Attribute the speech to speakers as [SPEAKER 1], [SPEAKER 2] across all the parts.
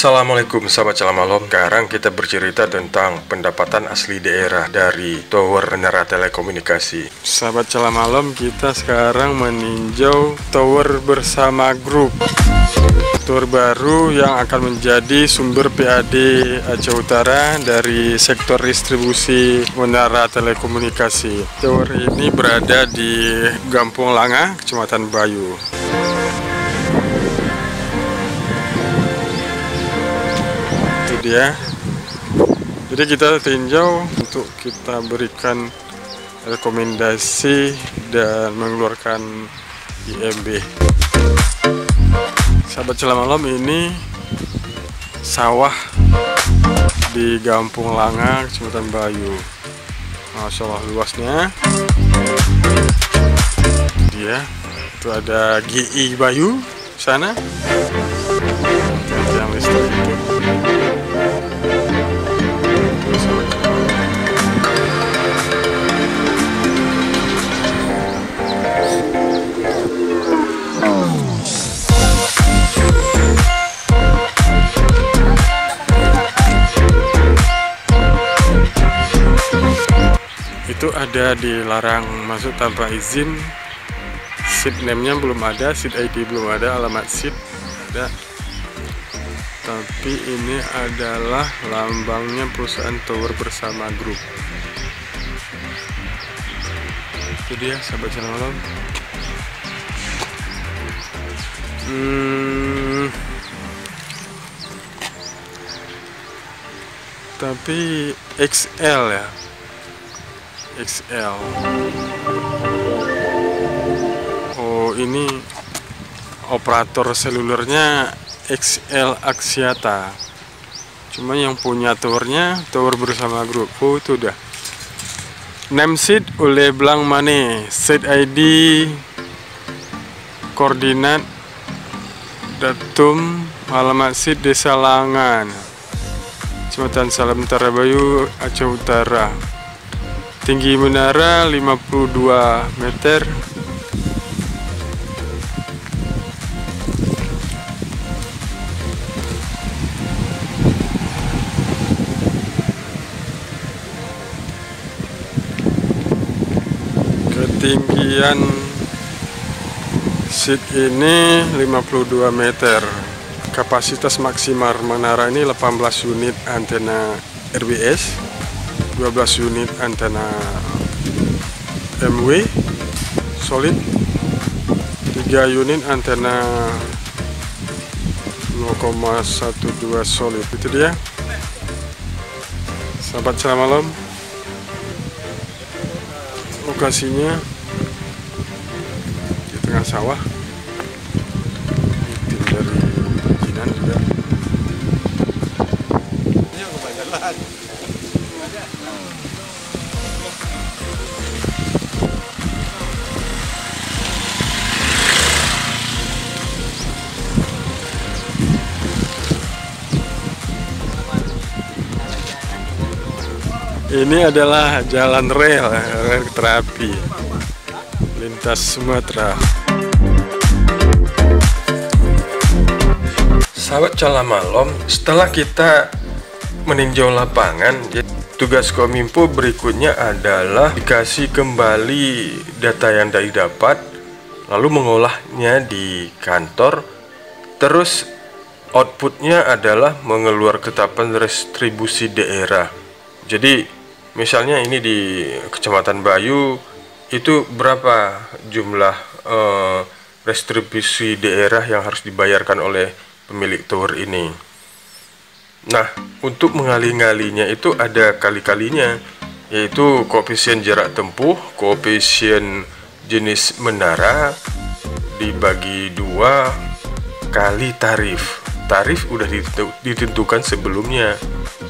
[SPEAKER 1] Assalamualaikum sahabat Selamat Malam. Sekarang kita bercerita tentang pendapatan asli daerah dari tower menara telekomunikasi. Sahabat Selamat Malam, kita sekarang meninjau tower bersama grup, tower baru yang akan menjadi sumber PAD Aceh Utara dari sektor distribusi menara telekomunikasi. Tower ini berada di Gampung Langa, Kecamatan Bayu. Dia. Jadi kita tinjau untuk kita berikan rekomendasi dan mengeluarkan IMB. Sahabat Selamat Malam, ini sawah di Gampung Langa, Kecamatan Bayu. Masya Allah luasnya. Dia itu ada GI Bayu sana. Yang listrik itu. Itu ada dilarang masuk tanpa izin. Seat name-nya belum ada, seat ID belum ada, alamat seat ada. Tapi ini adalah lambangnya perusahaan tower bersama grup. Itu dia sahabat Selamat Malam. Tapi XL ya, XL. Oh, ini operator selulernya XL Axiata. Cuma yang punya towernya tower bersama grup. Oh, itu udah. Name seat oleh Blang Mane, seat ID, koordinat, datum, alamat seat Desa Langan, Kecamatan Salam Utara Bayu, Aceh Utara. Tinggi menara 52 meter. Ketinggian seat ini 52 meter. Kapasitas maksimal menara ini 18 unit antena RBS, 12 unit antena MW solid, 3 unit antena 0,12 solid. Itu dia sahabat Selamat Malam. Lokasinya di tengah sawah. Tim dari perizinan juga. Ini adalah jalan rel kereta api lintas Sumatera. Sahabat Selamat Malam, setelah kita meninjau lapangan, tugas Kominfo berikutnya adalah dikasih kembali data yang didapat, lalu mengolahnya di kantor. Terus outputnya adalah mengeluarkan ketetapan distribusi daerah. Jadi misalnya ini di Kecamatan Bayu itu berapa jumlah distribusi daerah yang harus dibayarkan oleh pemilik tower ini. Nah, untuk mengali-ngalinya itu ada kali-kalinya, yaitu koefisien jarak tempuh, koefisien jenis menara dibagi 2 kali tarif. Tarif udah ditentukan sebelumnya,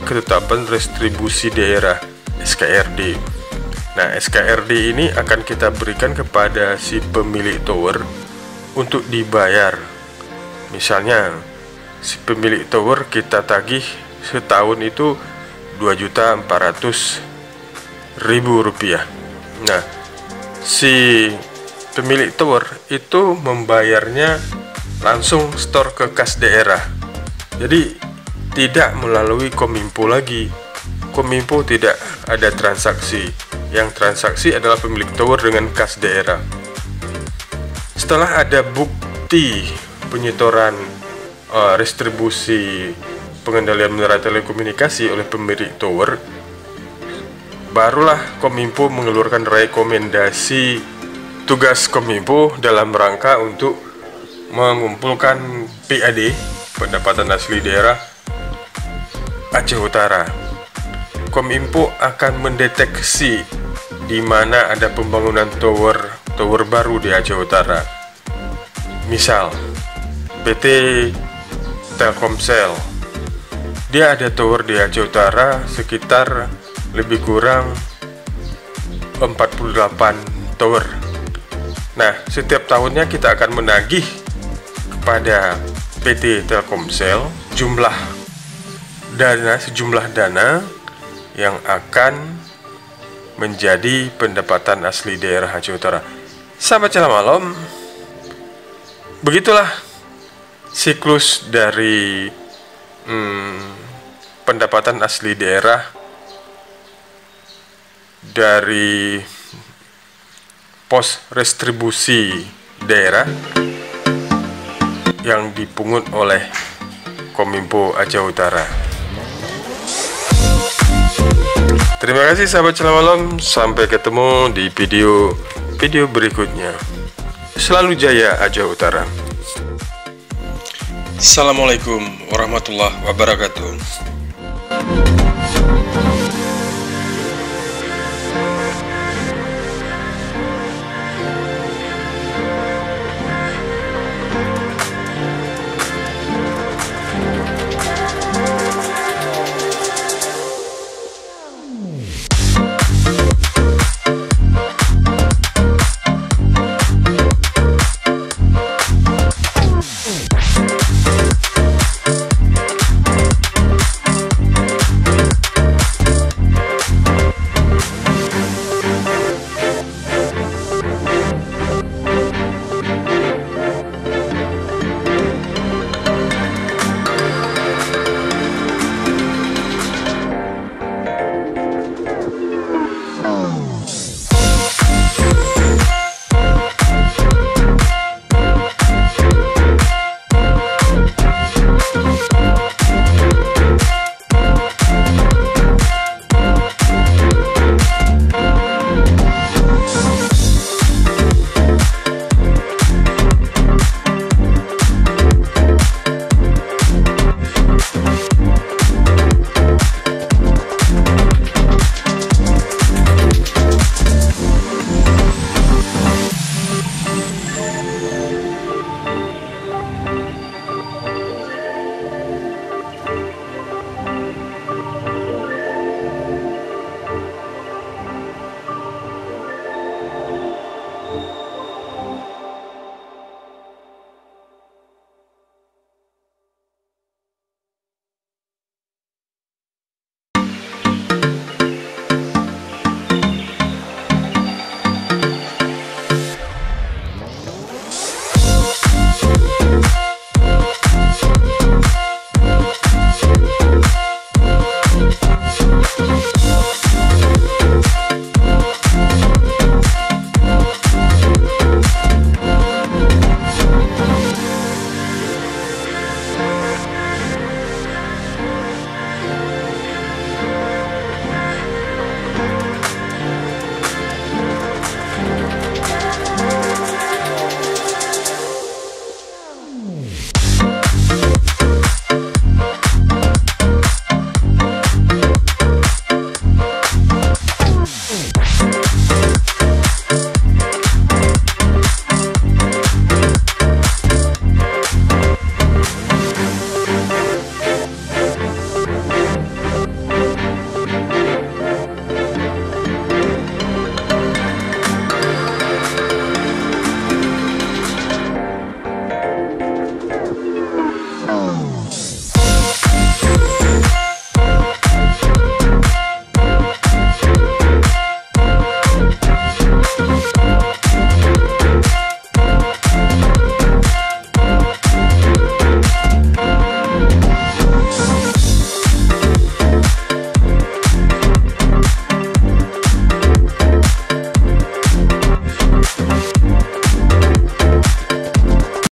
[SPEAKER 1] ketetapan distribusi daerah SKRD. Nah, SKRD ini akan kita berikan kepada si pemilik tower untuk dibayar. Misalnya si pemilik tower kita tagih setahun itu Rp2.400.000. Nah, si pemilik tower itu membayarnya langsung store ke kas daerah. Jadi tidak melalui Kominfo lagi. Kominfo tidak ada transaksi. Yang transaksi adalah pemilik tower dengan kas daerah. Setelah ada bukti penyetoran restribusi pengendalian mitra telekomunikasi oleh pemilik tower, barulah Kominfo mengeluarkan rekomendasi tugas Kominfo dalam rangka untuk mengumpulkan PAD, pendapatan asli daerah Aceh Utara. Kominfo akan mendeteksi di mana ada pembangunan tower baru di Aceh Utara. Misal PT Telkomsel, dia ada tower di Aceh Utara sekitar lebih kurang 48 tower. Nah, setiap tahunnya kita akan menagih kepada PT Telkomsel sejumlah dana yang akan menjadi pendapatan asli daerah Aceh Utara. Sahabat Cela Malam, begitulah siklus dari pendapatan asli daerah dari pos restribusi daerah yang dipungut oleh Kominfo Aceh Utara. Terima kasih sahabat Cela Malam, sampai ketemu di video berikutnya. Selalu jaya Aceh Utara. Assalamualaikum warahmatullahi wabarakatuh.